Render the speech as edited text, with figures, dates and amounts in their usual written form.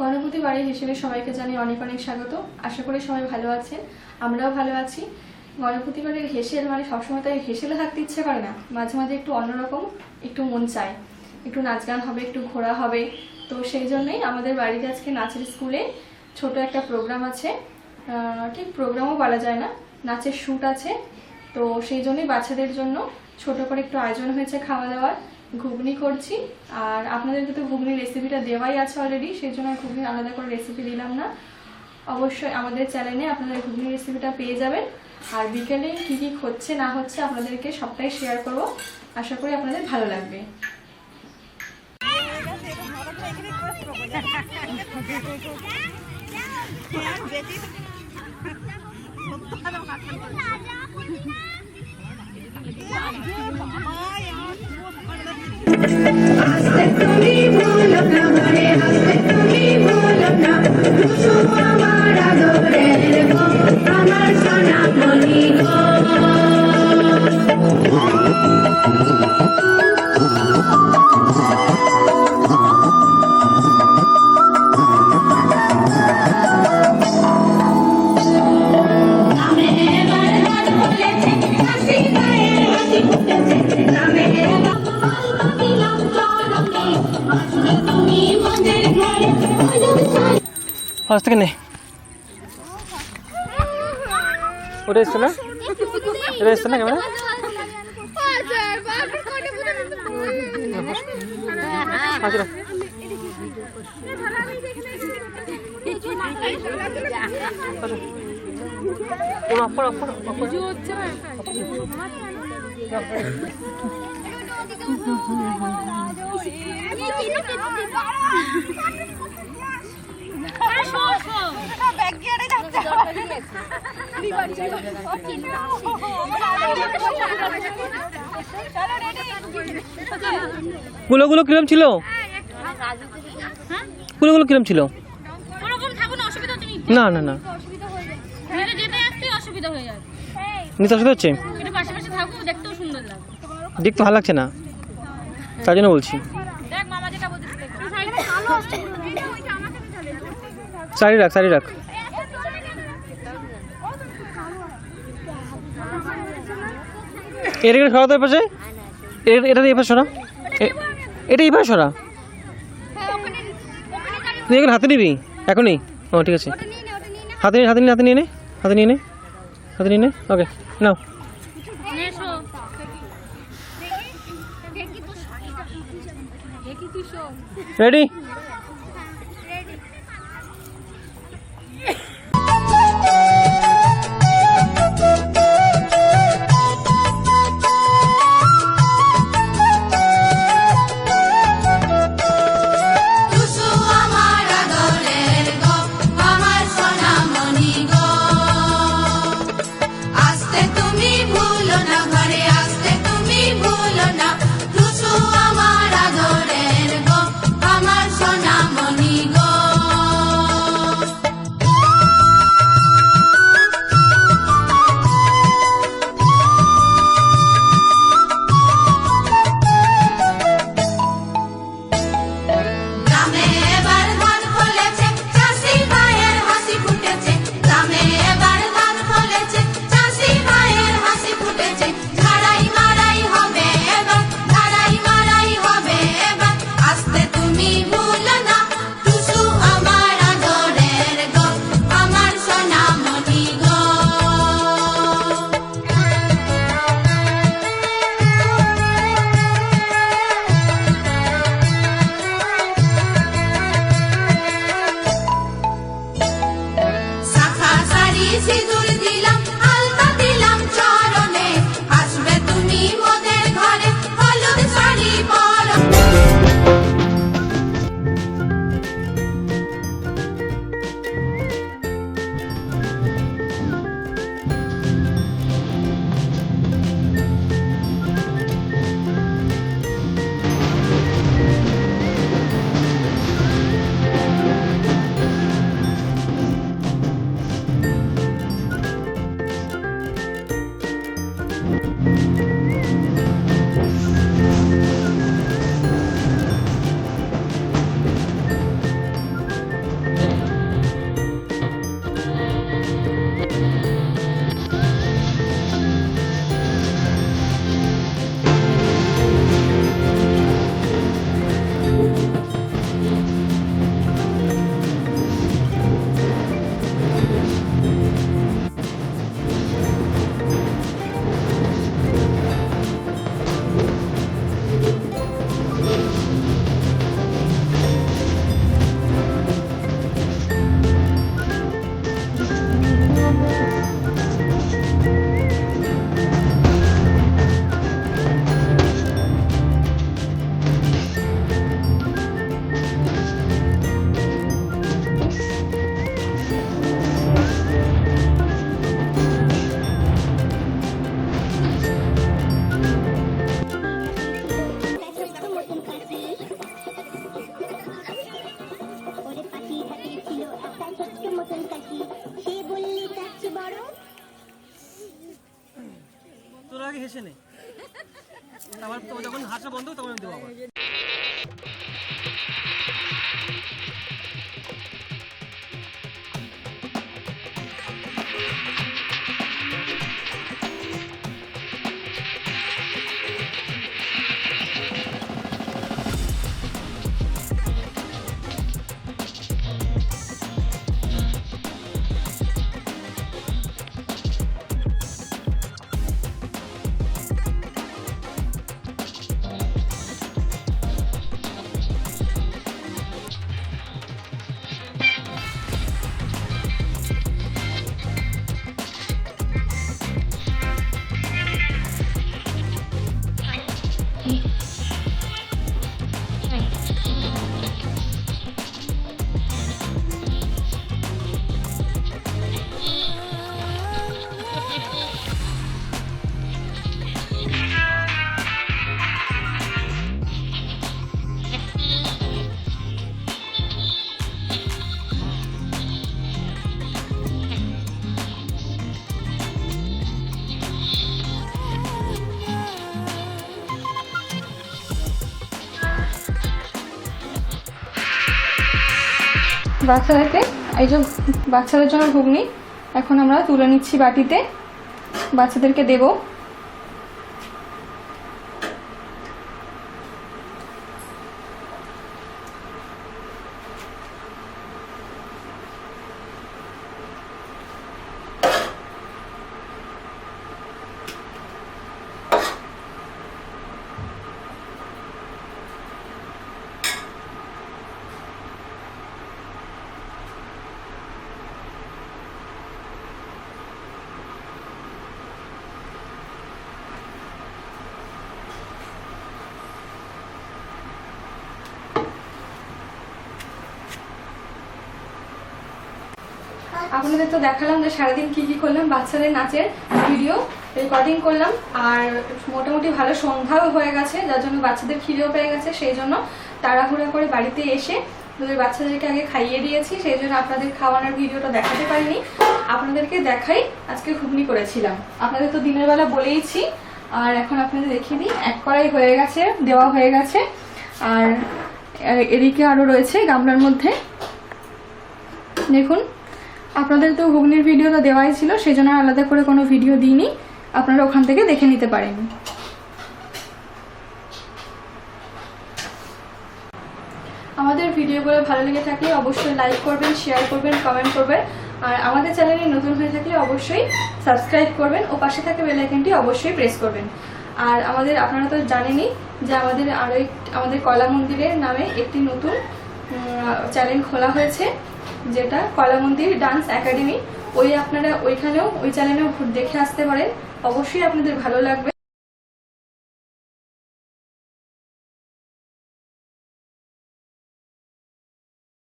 গণপতি বাড়ির হিসেবে সবাইকে জানিয়ে অনেক অনেক স্বাগত। আশা করি সবাই ভালো আছেন, আমরাও ভালো আছি। গণপতি বাড়ির হেসেল মানে সবসময় তাই হেসেলে থাকতে ইচ্ছে করে না, মাঝে মাঝে একটু অন্যরকম একটু মন চায়, একটু নাচ গান হবে, একটু ঘোরা হবে। তো সেই জন্যই আমাদের বাড়িতে আজকে নাচের স্কুলে ছোট একটা প্রোগ্রাম আছে, ঠিক প্রোগ্রামও বলা যায় না, নাচের শ্যুট আছে। তো সেই জন্যই বাচ্চাদের জন্য ছোট করে একটু আয়োজন হয়েছে খাওয়া দাওয়ার। ঘুগনি করছি, আর আপনাদেরকে তো ঘুগনির রেসিপিটা দেওয়াই আছে অলরেডি, সেই জন্য ঘুগনির আলাদা করে রেসিপি দিলাম না। অবশ্যই আমাদের চ্যানেলে আপনাদের ঘুগনির রেসিপিটা পেয়ে যাবেন। আর বিকেলে কী কী হচ্ছে না হচ্ছে আপনাদেরকে সবটাই শেয়ার করব, আশা করি আপনাদের ভালো লাগবে। আজ থেকে নেই ওটা এসছে না, এটা এসছে না ক্যামেরা। গুলো কিরম ছিল, গুলো কিরম ছিল? না না না নিতে অসুবিধা হচ্ছে, দেখতে ভালো লাগছে না, তার জন্য বলছি। সারি রাখ, সারি রাখ। এটা সরা তো এপাশে, এটা দিয়ে এপাশে সরা, এটা এই পাশে সরা। তুই এখন হাতে নিবি এখনই? ও ঠিক আছে, হাতে নিয়ে নে, হাতে নিয়ে নে, হাতে নিয়ে নে। ওকে নাও। রেডি? আমার আবার তো যখন হাসা বন্ধ তখন আমি দেবো আবার। বাচ্চাদেরকে এই যে বাচ্চাদের জন্য ঘুগনি এখন আমরা তুলে নিচ্ছি বাটিতে, বাচ্চাদেরকে দেব। আপনাদের তো দেখালাম যে সারাদিন কি কি করলাম, বাচ্চাদের নাচের ভিডিও রেকর্ডিং করলাম। আর মোটামুটি ভালো সন্ধ্যাও হয়ে গেছে, যার জন্য বাচ্চাদের খিদেও পেয়ে গেছে। সেই জন্য তাড়াহুড়া করে বাড়িতে এসে দুই বাচ্চাদেরকে আগে খাইয়ে দিয়েছি, সেই জন্য আপনাদের খাওয়ানোর ভিডিওটা দেখাতে পারিনি। আপনাদেরকে দেখাই আজকে ঘুগনি করেছিলাম, আপনাদের তো দিনের বেলা বলেইছি। আর এখন আপনাদের দেখিয়ে দিই, এক কড়াই হয়ে গেছে, দেওয়া হয়ে গেছে। আর এদিকে আরও রয়েছে গামলার মধ্যে, দেখুন। আপনাদের তো ঘুগনির ভিডিওটা দেওয়াই ছিল, সেই জন্য আলাদা করে কোনো ভিডিও দিইনি, আপনারা ওখান থেকে দেখে নিতে পারেন। আমাদের ভিডিওগুলো ভালো লেগে থাকলে অবশ্যই লাইক করবেন, শেয়ার করবেন, কমেন্ট করবেন। আর আমাদের চ্যানেলে নতুন হয়ে থাকলে অবশ্যই সাবস্ক্রাইব করবেন ও পাশে থাকা বেল আইকনটি অবশ্যই প্রেস করবেন। আর আপনারা তো জানেনই যে আমাদের কলা মন্দিরের নামে একটি নতুন চ্যানেল খোলা হয়েছে, যেটা কলা মন্দির ডান্স একাডেমি। আপনারা ওই চ্যানেলেও দেখে আসতে পারেন, অবশ্যই আপনাদের ভালো লাগবে।